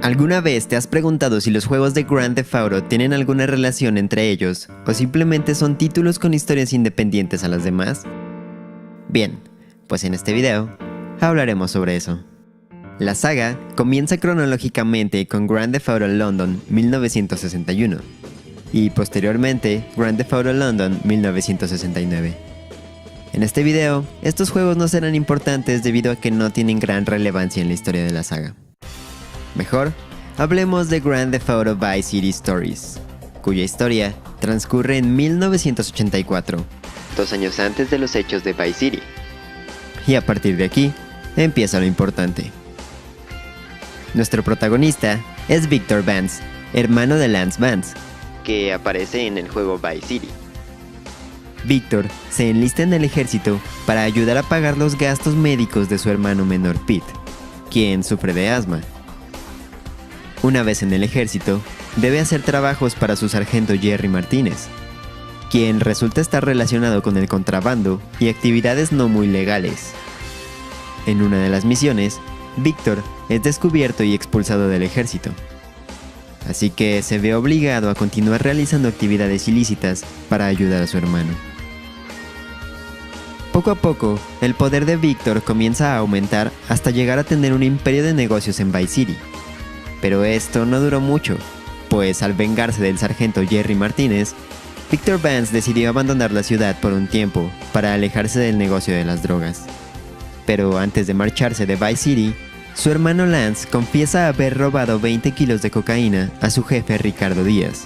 ¿Alguna vez te has preguntado si los juegos de Grand Theft Auto tienen alguna relación entre ellos o simplemente son títulos con historias independientes a las demás? Bien, pues en este video hablaremos sobre eso. La saga comienza cronológicamente con Grand Theft Auto London 1961 y posteriormente Grand Theft Auto London 1969. En este video, estos juegos no serán importantes debido a que no tienen gran relevancia en la historia de la saga. Mejor, hablemos de Grand Theft Auto Vice City Stories, cuya historia transcurre en 1984, 2 años antes de los hechos de Vice City. Y a partir de aquí, empieza lo importante. Nuestro protagonista es Victor Vance, hermano de Lance Vance, que aparece en el juego Vice City. Victor se enlista en el ejército para ayudar a pagar los gastos médicos de su hermano menor Pete, quien sufre de asma. Una vez en el ejército, debe hacer trabajos para su sargento Jerry Martínez, quien resulta estar relacionado con el contrabando y actividades no muy legales. En una de las misiones, Victor es descubierto y expulsado del ejército, así que se ve obligado a continuar realizando actividades ilícitas para ayudar a su hermano. Poco a poco, el poder de Victor comienza a aumentar hasta llegar a tener un imperio de negocios en Vice City. Pero esto no duró mucho, pues al vengarse del sargento Jerry Martínez, Victor Vance decidió abandonar la ciudad por un tiempo para alejarse del negocio de las drogas. Pero antes de marcharse de Vice City, su hermano Lance confiesa haber robado 20 kilos de cocaína a su jefe Ricardo Díaz.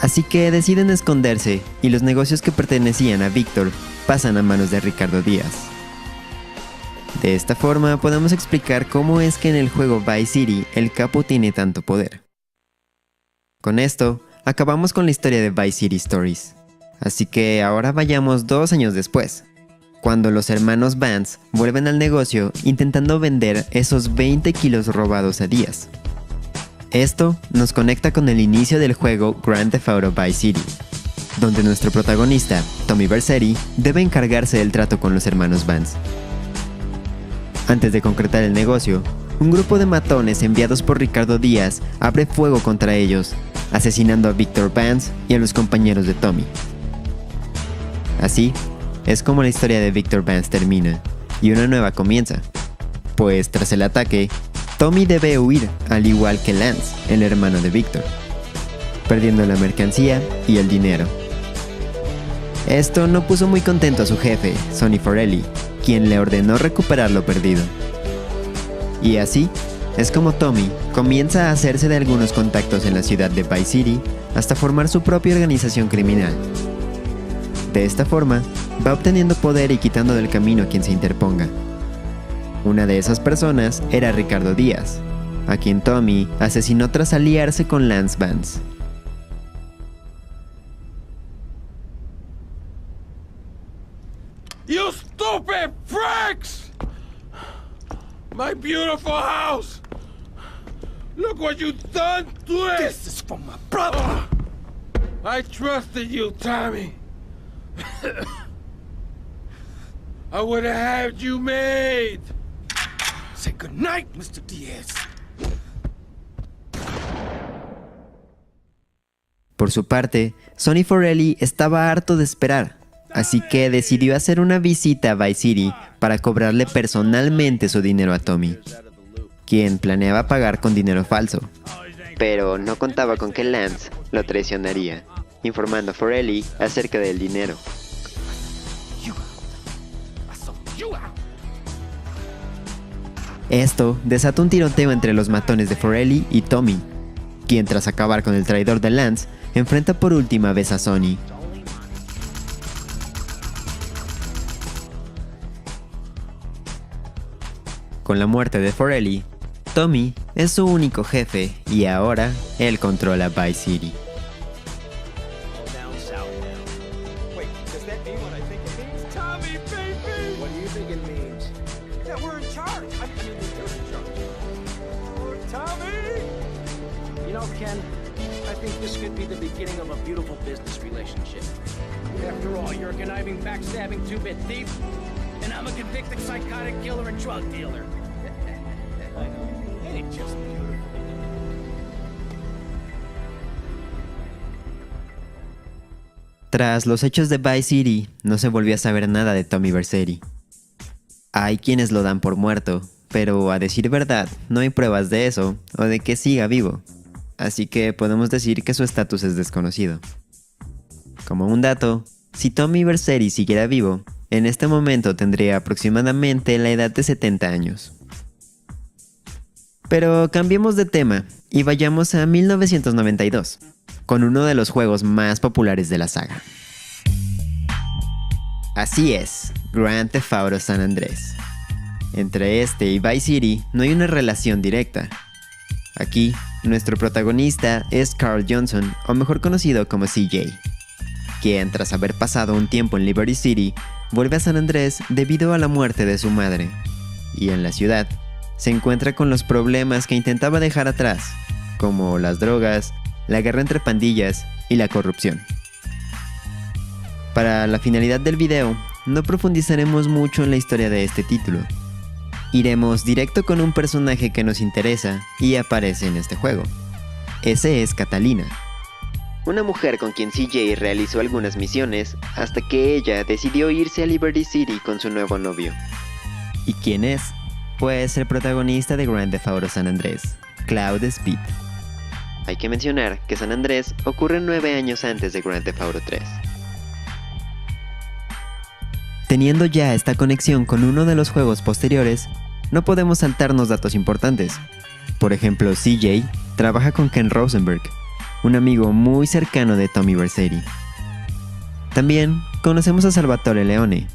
Así que deciden esconderse y los negocios que pertenecían a Victor pasan a manos de Ricardo Díaz. De esta forma podemos explicar cómo es que en el juego Vice City el capo tiene tanto poder. Con esto, acabamos con la historia de Vice City Stories. Así que ahora vayamos 2 años después, cuando los hermanos Vance vuelven al negocio intentando vender esos 20 kilos robados a Díaz. Esto nos conecta con el inicio del juego Grand Theft Auto Vice City, donde nuestro protagonista, Tommy Vercetti, debe encargarse del trato con los hermanos Vance. Antes de concretar el negocio, un grupo de matones enviados por Ricardo Díaz abre fuego contra ellos, asesinando a Victor Vance y a los compañeros de Tommy. Así es como la historia de Victor Vance termina, y una nueva comienza, pues tras el ataque, Tommy debe huir al igual que Lance, el hermano de Victor, perdiendo la mercancía y el dinero. Esto no puso muy contento a su jefe, Sonny Forelli, quien le ordenó recuperar lo perdido. Y así es como Tommy comienza a hacerse de algunos contactos en la ciudad de Vice City hasta formar su propia organización criminal. De esta forma, va obteniendo poder y quitando del camino a quien se interponga. Una de esas personas era Ricardo Díaz, a quien Tommy asesinó tras aliarse con Lance Vance. You stupid pricks! My beautiful house! Look what you've done to it! This is from my brother! I trusted you, Tommy. I would have had you made. Say goodnight, Mr. Diaz. Por su parte, Sonny Forelli estaba harto de esperar, así que decidió hacer una visita a Vice City para cobrarle personalmente su dinero a Tommy, quien planeaba pagar con dinero falso. Pero no contaba con que Lance lo traicionaría, informando a Forelli acerca del dinero. Esto desató un tiroteo entre los matones de Forelli y Tommy, quien tras acabar con el traidor de Lance, enfrenta por última vez a Sonny. Con la muerte de Forelli, Tommy es su único jefe y ahora él controla Vice City. Tommy, baby! What do you think it means? That we're in charge. I mean, you're in charge. Oh, Tommy! You know, Ken, I think this could be the beginning of a beautiful business relationship. After all, you're a conniving, backstabbing, two-bit thief, and I'm a convicted psychotic killer and drug dealer. I know. It ain't just beautiful. Tras los hechos de Vice City, no se volvió a saber nada de Tommy Vercetti. Hay quienes lo dan por muerto, pero a decir verdad, no hay pruebas de eso o de que siga vivo, así que podemos decir que su estatus es desconocido. Como un dato, si Tommy Vercetti siguiera vivo, en este momento tendría aproximadamente la edad de 70 años. Pero cambiemos de tema y vayamos a 1992, con uno de los juegos más populares de la saga. Así es, Grand Theft Auto San Andrés. Entre este y Vice City no hay una relación directa. Aquí, nuestro protagonista es Carl Johnson, o mejor conocido como CJ, quien tras haber pasado un tiempo en Liberty City, vuelve a San Andrés debido a la muerte de su madre, y en la ciudad se encuentra con los problemas que intentaba dejar atrás, como las drogas, la guerra entre pandillas y la corrupción. Para la finalidad del video, no profundizaremos mucho en la historia de este título. Iremos directo con un personaje que nos interesa y aparece en este juego. Ese es Catalina, una mujer con quien CJ realizó algunas misiones hasta que ella decidió irse a Liberty City con su nuevo novio. ¿Y quién es? Pues el protagonista de Grand Theft Auto San Andrés, Cloud Speed. Hay que mencionar que San Andrés ocurre 9 años antes de Grand Theft Auto 3. Teniendo ya esta conexión con uno de los juegos posteriores, no podemos saltarnos datos importantes. Por ejemplo, CJ trabaja con Ken Rosenberg, un amigo muy cercano de Tommy Vercetti. También conocemos a Salvatore Leone,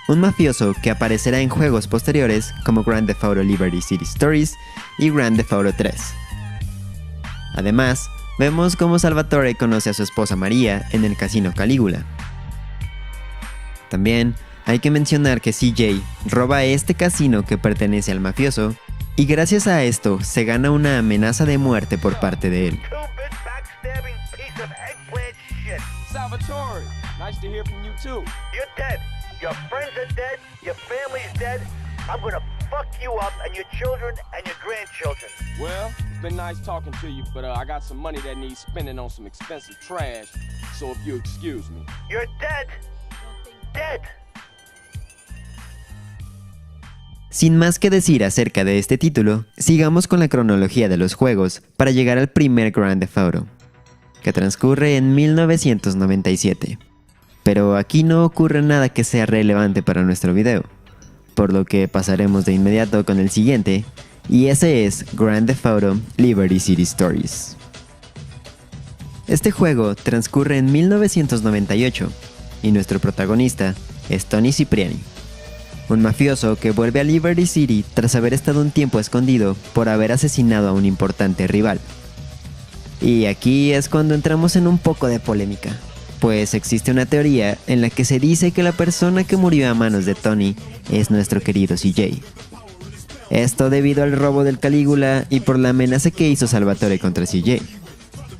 un mafioso que aparecerá en juegos posteriores como Grand Theft Auto Liberty City Stories y Grand Theft Auto 3. Además, vemos cómo Salvatore conoce a su esposa María en el casino Calígula. También hay que mencionar que CJ roba este casino que pertenece al mafioso, y gracias a esto se gana una amenaza de muerte por parte de él. Salvatore, nice to hear from you too. You're dead. Your friends are dead. Your family's dead. I'm gonna fuck you up and your children and your grandchildren. Well, it's been nice talking to you, but I got some money that needs spending on some expensive trash, so if you excuse me. You're dead. Dead. Sin más que decir acerca de este título, sigamos con la cronología de los juegos para llegar al primer Grand Theft Auto, que transcurre en 1997. Pero aquí no ocurre nada que sea relevante para nuestro video, por lo que pasaremos de inmediato con el siguiente, y ese es Grand Theft Auto Liberty City Stories. Este juego transcurre en 1998, y nuestro protagonista es Tony Cipriani, un mafioso que vuelve a Liberty City tras haber estado un tiempo escondido por haber asesinado a un importante rival. Y aquí es cuando entramos en un poco de polémica, pues existe una teoría en la que se dice que la persona que murió a manos de Tony es nuestro querido CJ. Esto debido al robo del Calígula y por la amenaza que hizo Salvatore contra CJ.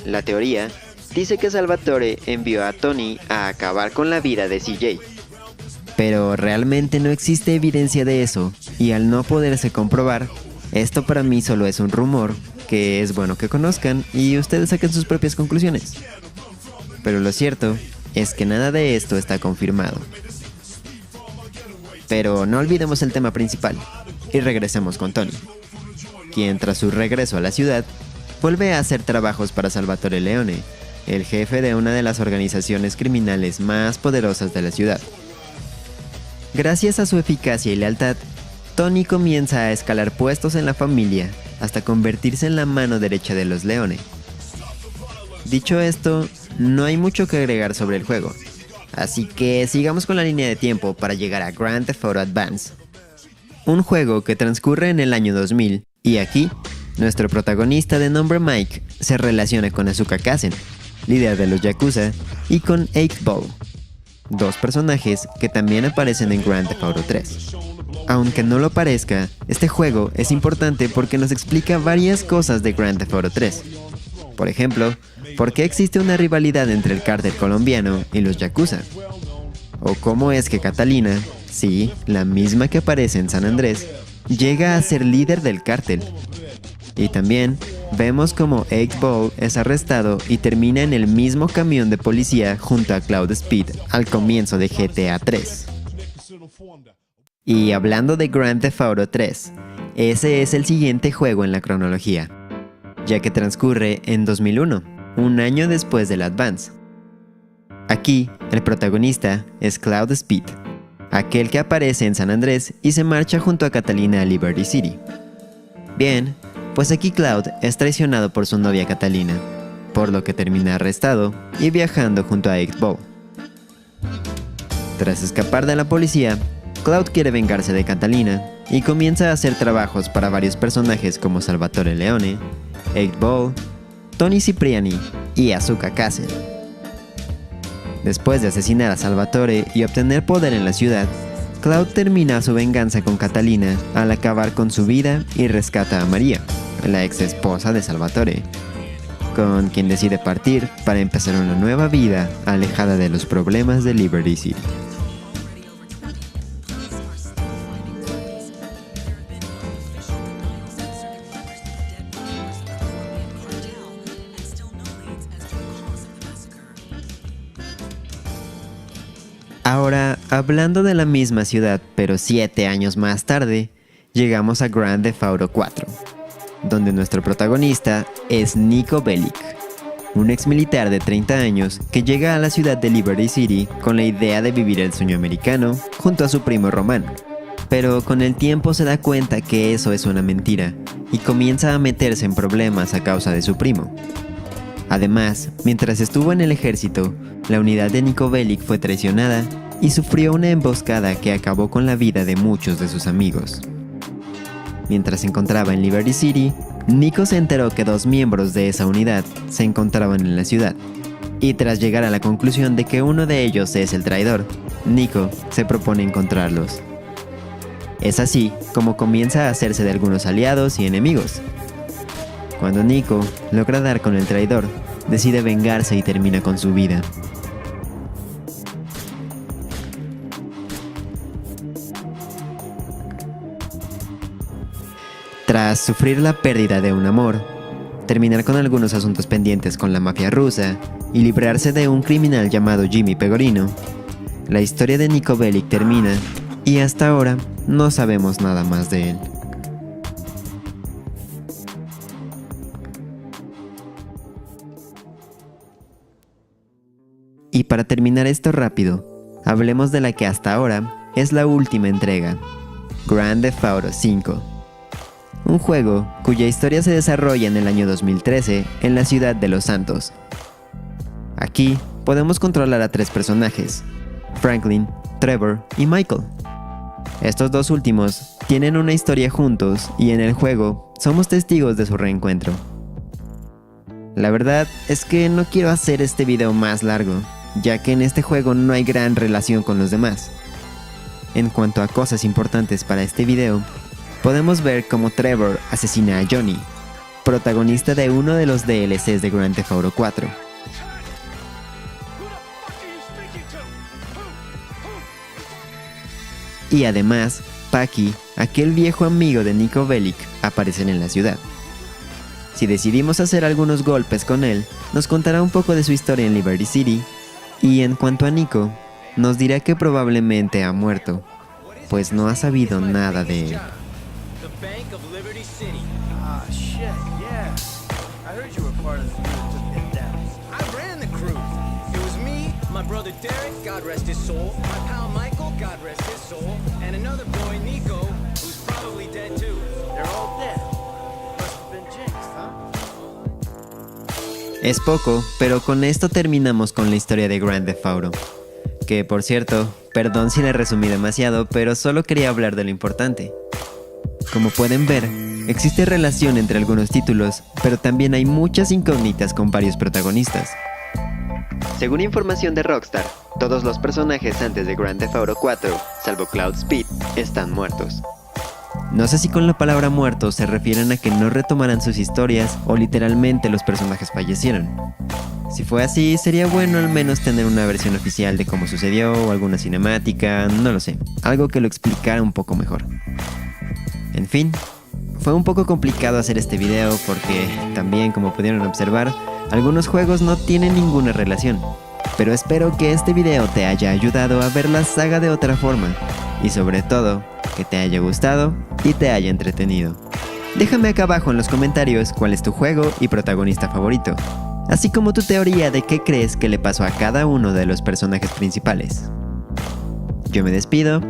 La teoría dice que Salvatore envió a Tony a acabar con la vida de CJ. Pero realmente no existe evidencia de eso, y al no poderse comprobar, esto para mí solo es un rumor que es bueno que conozcan y ustedes saquen sus propias conclusiones. Pero lo cierto es que nada de esto está confirmado. Pero no olvidemos el tema principal, y regresemos con Tony, quien tras su regreso a la ciudad, vuelve a hacer trabajos para Salvatore Leone, el jefe de una de las organizaciones criminales más poderosas de la ciudad. Gracias a su eficacia y lealtad, Tony comienza a escalar puestos en la familia hasta convertirse en la mano derecha de los Leone. Dicho esto, no hay mucho que agregar sobre el juego, así que sigamos con la línea de tiempo para llegar a Grand Theft Auto Advance, un juego que transcurre en el año 2000, y aquí, nuestro protagonista de nombre Mike se relaciona con Asuka Kazen, líder de los Yakuza, y con 8-Ball, dos personajes que también aparecen en Grand Theft Auto 3. Aunque no lo parezca, este juego es importante porque nos explica varias cosas de Grand Theft Auto 3. Por ejemplo, ¿por qué existe una rivalidad entre el cártel colombiano y los Yakuza? O cómo es que Catalina, sí, la misma que aparece en San Andrés, llega a ser líder del cártel. Y también vemos como 8-Ball es arrestado y termina en el mismo camión de policía junto a Cloud Speed al comienzo de GTA 3. Y hablando de Grand Theft Auto 3, ese es el siguiente juego en la cronología, ya que transcurre en 2001, un año después del Advance. Aquí, el protagonista es Cloud Speed, aquel que aparece en San Andrés y se marcha junto a Catalina a Liberty City. Bien, pues aquí Cloud es traicionado por su novia Catalina, por lo que termina arrestado y viajando junto a 8-Ball. Tras escapar de la policía, Cloud quiere vengarse de Catalina y comienza a hacer trabajos para varios personajes como Salvatore Leone, 8-Ball, Tony Cipriani y Asuka Castle. Después de asesinar a Salvatore y obtener poder en la ciudad, Cloud termina su venganza con Catalina al acabar con su vida y rescata a María, la ex esposa de Salvatore, con quien decide partir para empezar una nueva vida alejada de los problemas de Liberty City. Ahora, hablando de la misma ciudad, pero 7 años más tarde, llegamos a Grand Theft Auto 4, donde nuestro protagonista es Niko Bellic, un ex militar de 30 años que llega a la ciudad de Liberty City con la idea de vivir el sueño americano junto a su primo Roman. Pero con el tiempo se da cuenta que eso es una mentira y comienza a meterse en problemas a causa de su primo. Además, mientras estuvo en el ejército, la unidad de Niko Bellic fue traicionada y sufrió una emboscada que acabó con la vida de muchos de sus amigos. Mientras se encontraba en Liberty City, Niko se enteró que 2 miembros de esa unidad se encontraban en la ciudad, y tras llegar a la conclusión de que uno de ellos es el traidor, Niko se propone encontrarlos. Es así como comienza a hacerse de algunos aliados y enemigos. Cuando Niko logra dar con el traidor, decide vengarse y termina con su vida. Tras sufrir la pérdida de un amor, terminar con algunos asuntos pendientes con la mafia rusa y librarse de un criminal llamado Jimmy Pegorino, la historia de Niko Bellic termina y hasta ahora no sabemos nada más de él. Y para terminar esto rápido, hablemos de la que hasta ahora es la última entrega, Grand Theft Auto 5. Un juego cuya historia se desarrolla en el año 2013 en la ciudad de Los Santos. Aquí podemos controlar a 3 personajes, Franklin, Trevor y Michael. Estos 2 últimos tienen una historia juntos y en el juego somos testigos de su reencuentro. La verdad es que no quiero hacer este video más largo, ya que en este juego no hay gran relación con los demás. En cuanto a cosas importantes para este video, podemos ver cómo Trevor asesina a Johnny, protagonista de uno de los DLCs de Grand Theft Auto 4. Y además, Paki, aquel viejo amigo de Niko Bellic, aparecen en la ciudad. Si decidimos hacer algunos golpes con él, nos contará un poco de su historia en Liberty City, y en cuanto a Niko, nos dirá que probablemente ha muerto, pues no ha sabido nada de él. Ah, shit, yeah. I heard you were part of the crew that took it down. I ran the crew. It was me, my brother Derek, God rest his soul, my pal Michael, God rest his soul, and another boy, Nico, who's probably dead too. They're all dead. Must have been jinxed, huh? Es poco, pero con esto terminamos con la historia de Grand Theft Auto. Que por cierto, perdón si la resumí demasiado, pero solo quería hablar de lo importante. Como pueden ver, existe relación entre algunos títulos, pero también hay muchas incógnitas con varios protagonistas. Según información de Rockstar, todos los personajes antes de Grand Theft Auto 4, salvo Cloud Speed, están muertos. No sé si con la palabra muertos se refieren a que no retomarán sus historias o literalmente los personajes fallecieron. Si fue así, sería bueno al menos tener una versión oficial de cómo sucedió o alguna cinemática, no lo sé, algo que lo explicara un poco mejor. En fin, fue un poco complicado hacer este video porque también, como pudieron observar, algunos juegos no tienen ninguna relación. Pero espero que este video te haya ayudado a ver la saga de otra forma y sobre todo, que te haya gustado y te haya entretenido. Déjame acá abajo en los comentarios cuál es tu juego y protagonista favorito, así como tu teoría de qué crees que le pasó a cada uno de los personajes principales. Yo me despido